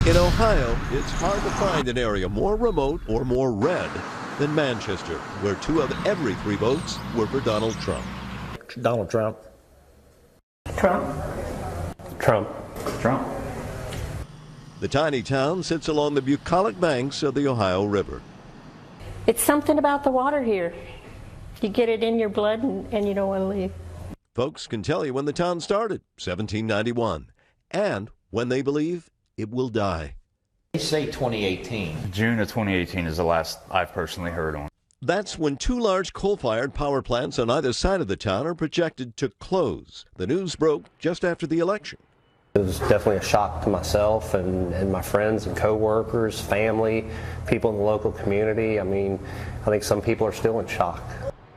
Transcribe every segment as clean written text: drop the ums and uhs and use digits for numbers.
In Ohio, it's hard to find an area more remote or more red than Manchester, where 2 of every 3 votes were for Donald Trump. Donald Trump. Trump. Trump. Trump. The tiny town sits along the bucolic banks of the Ohio River. It's something about the water here. You get it in your blood and you don't want to leave. Folks can tell you when the town started, 1791, and when they believe it will die. They say 2018. June of 2018 is the last I've personally heard on. That's when 2 large coal-fired power plants on either side of the town are projected to close. The news broke just after the election. It was definitely a shock to myself and my friends and coworkers, family, people in the local community. I mean, I think some people are still in shock.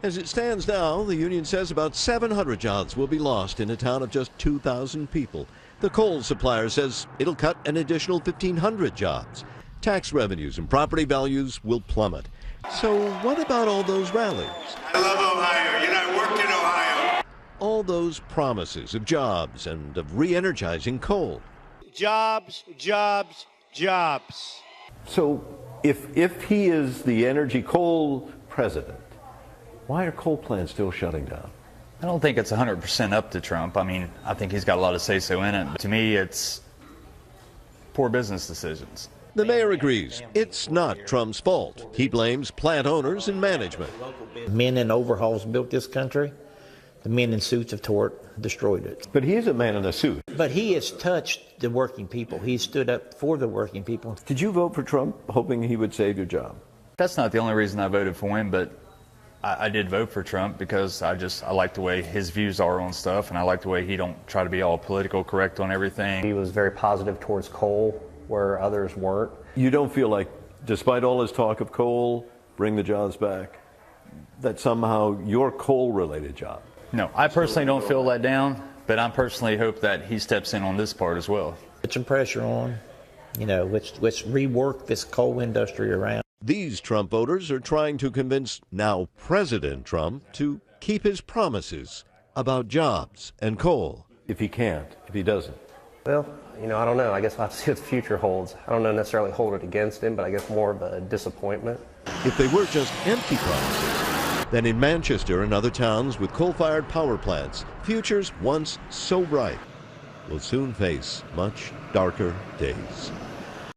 As it stands now, the union says about 700 jobs will be lost in a town of just 2,000 people. The coal supplier says it'll cut an additional 1,500 jobs. Tax revenues and property values will plummet. So what about all those rallies? I love Ohio. You're not working Ohio. All those promises of jobs and of re-energizing coal. Jobs, jobs, jobs. So if he is the energy coal president, why are coal plants still shutting down? I don't think it's 100% up to Trump. I mean, I think he's got a lot of say-so in it. But to me, it's poor business decisions. The mayor agrees it's not Trump's fault. He blames plant owners and management. Men in overalls built this country. The men in suits have destroyed it. But he is a man in a suit. But he has touched the working people. He stood up for the working people. Did you vote for Trump hoping he would save your job? That's not the only reason I voted for him, but I did vote for Trump because I like the way his views are on stuff, and I like the way he don't try to be all political correct on everything. He was very positive towards coal where others weren't. You don't feel like, despite all his talk of coal, bring the jobs back, that somehow your coal-related job? No, I personally don't feel let down, but I personally hope that he steps in on this part as well. Put some pressure on, let's rework this coal industry around. These Trump voters are trying to convince now President Trump to keep his promises about jobs and coal. If he can't, if he doesn't. Well, I don't know. I guess we'll have to see what the future holds. I don't know necessarily hold it against him, but I guess more of a disappointment. If they were just empty promises, then in Manchester and other towns with coal-fired power plants, futures once so bright will soon face much darker days.